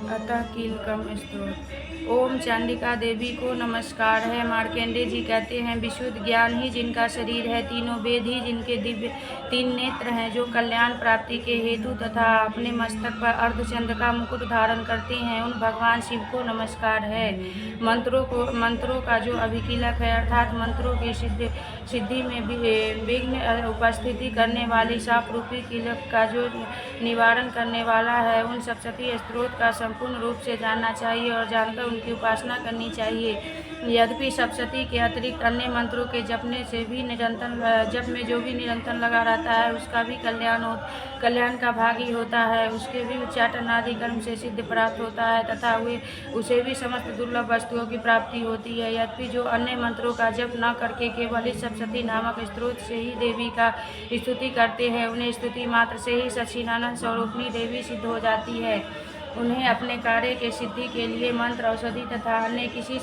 अतः कीलकम स्तोत्र। ओम चंडिका देवी को नमस्कार है। मार्कंडेय जी कहते हैं, विशुद्ध ज्ञान ही जिनका शरीर है, तीनों वेद ही जिनके दिव्य तीन नेत्र हैं, जो कल्याण प्राप्ति के हेतु तथा अपने मस्तक पर अर्धचंद्र का मुकुट धारण करते हैं, उन भगवान शिव को नमस्कार है। मंत्रों का जो अभिकीलक है, अर्थात मंत्रों की सिद्धि में विघ्न उपस्थिति करने वाली साप रूपी कीलक का जो निवारण करने वाला है, उन सप्तशती स्त्रोत का संपूर्ण रूप से जानना चाहिए और जानकर उनकी उपासना करनी चाहिए। यद्यपि सप्तशती के अतिरिक्त अन्य मंत्रों के जपने से भी जप में जो भी निरंतर लगा रहता है, उसका भी कल्याण का भागी होता है। उसके भी उच्चाटन आदि कर्म से सिद्ध प्राप्त होता है तथा उसे भी समस्त दुर्लभ वस्तुओं की प्राप्ति होती है। यद्यपि जो अन्य मंत्रों का जप न करके केवल इस सप्तशती नामक स्त्रोत से ही देवी का स्तुति करते हैं, उन्हें स्तुति मात्र से ही सच्चिदानंद स्वरूपिणी देवी सिद्ध हो जाती है। उन्हें अपने कार्य के सिद्धि के लिए मंत्र, औषधि तथा अन्य किसी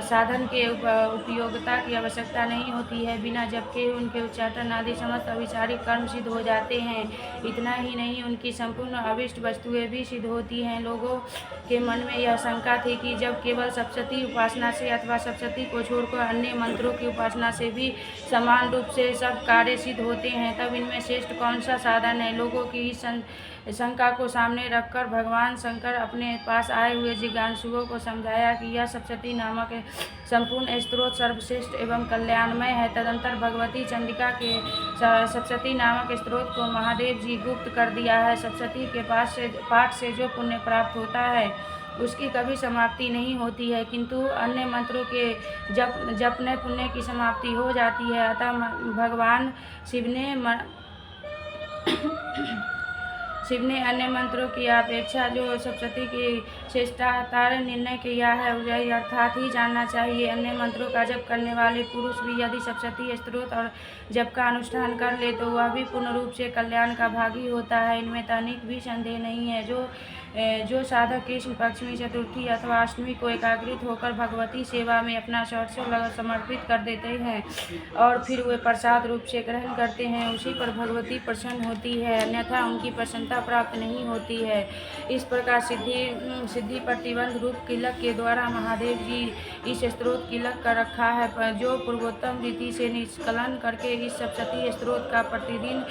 साधन के उपयोगिता की आवश्यकता नहीं होती है। बिना जप के उनके उच्चाटन आदि समस्त अभिचारिक कर्म सिद्ध हो जाते हैं। इतना ही नहीं, उनकी संपूर्ण अभिष्ट वस्तुएं भी सिद्ध होती हैं। लोगों के मन में यह शंका थी कि जब केवल सप्तशती उपासना से अथवा सप्तशती को छोड़कर अन्य मंत्रों की उपासना से भी समान रूप से सब कार्य सिद्ध होते हैं, तब इनमें श्रेष्ठ कौन सा साधन है। लोगों की इस शंका को सामने रखकर भगवान शंकर अपने पास आए हुए जिज्ञासुओं को समझाया कि यह सप्तशती नामक संपूर्ण स्त्रोत सर्वश्रेष्ठ एवं कल्याणमय है। तदंतर भगवती चंडिका के सप्तशती नामक स्त्रोत को महादेव जी गुप्त कर दिया है। सप्तशती के पाठ से जो पुण्य प्राप्त होता है, उसकी कभी समाप्ति नहीं होती है, किंतु अन्य मंत्रों के जपने पुण्य की समाप्ति हो जाती है। अतः भगवान शिव ने अन्य मंत्रों की अपेक्षा जो सप्तशती की श्रेष्ठता निर्णय किया है, उसे अर्थात ही जानना चाहिए। अन्य मंत्रों का जप करने वाले पुरुष भी यदि सप्तशती स्त्रोत और जप का अनुष्ठान कर ले, तो वह भी पूर्ण रूप से कल्याण का भागी होता है। इनमें तनिक भी संदेह नहीं है। जो साधक कृष्ण पक्ष में चतुर्थी अथवा अष्टमी को एकाग्रित होकर भगवती सेवा में अपना सर्वस्व समर्पित कर देते हैं और फिर वे प्रसाद रूप से ग्रहण करते हैं, उसी पर भगवती प्रसन्न होती है, अन्यथा उनकी प्रसन्नता प्राप्त नहीं होती है। इस प्रकार सिद्धि प्रतिबंध रूप कीलक के द्वारा महादेव जी इस स्त्रोत कीलक कर रखा है। जो पूर्वोत्तम रीति से निष्कलन करके इस सप्तशती स्त्रोत का प्रतिदिन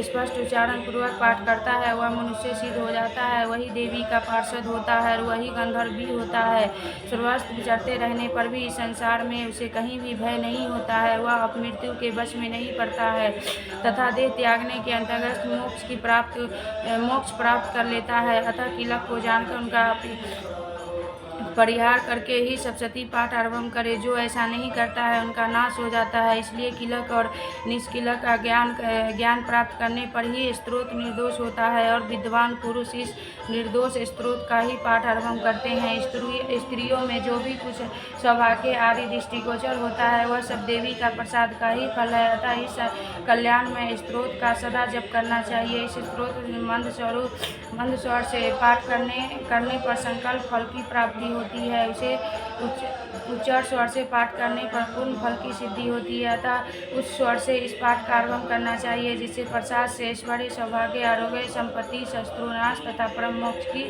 स्पष्ट उच्चारण पूर्वक पाठ करता है, वह मनुष्य सिद्ध हो जाता है, वही देवी का पार्षद होता है और वही गंधर्व भी होता है। स्वर्गस्थ विचरते रहने पर भी इस संसार में उसे कहीं भी भय नहीं होता है। वह अपमृत्यु के वश में नहीं पड़ता है तथा देह त्यागने के अंतर्गत मोक्ष प्राप्त कर लेता है। अतः कीलक को जानकर उनका परिहार करके ही सप्तशती पाठ आरंभ करे। जो ऐसा नहीं करता है, उनका नाश हो जाता है। इसलिए कीलक और निष्कीलक का ज्ञान प्राप्त करने पर ही स्त्रोत निर्दोष होता है और विद्वान पुरुष इस निर्दोष स्त्रोत का ही पाठ आरंभ करते हैं। स्त्रियों में जो भी कुछ सौभाग्य आदि दृष्टिगोचर होता है, वह सब देवी का प्रसाद का ही फल है। अतः इस कल्याण में स्त्रोत का सदा जप करना चाहिए। इस स्त्रोत मंद स्वर से पाठ करने पर संकल्प फल की प्राप्ति होती है। उसे उच्चर स्वर से पाठ करने पर पूर्ण फल की सिद्धि होती है। अतः उस स्वर से इस पाठ का आरंभ करना चाहिए, जिससे प्रसाद से ऐश्वर्य, सौभाग्य, आरोग्य, संपत्ति, शत्रुनाश तथा परम मोक्ष की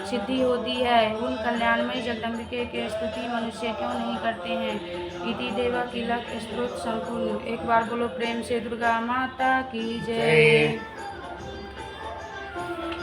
सिद्धि होती है। उन कल्याणमय जगदम्बिके की स्तुति मनुष्य क्यों नहीं करते हैं। इति देवा कीलक स्तोत्र संपूर्ण। एक बार बोलो प्रेम से दुर्गा माता की जय।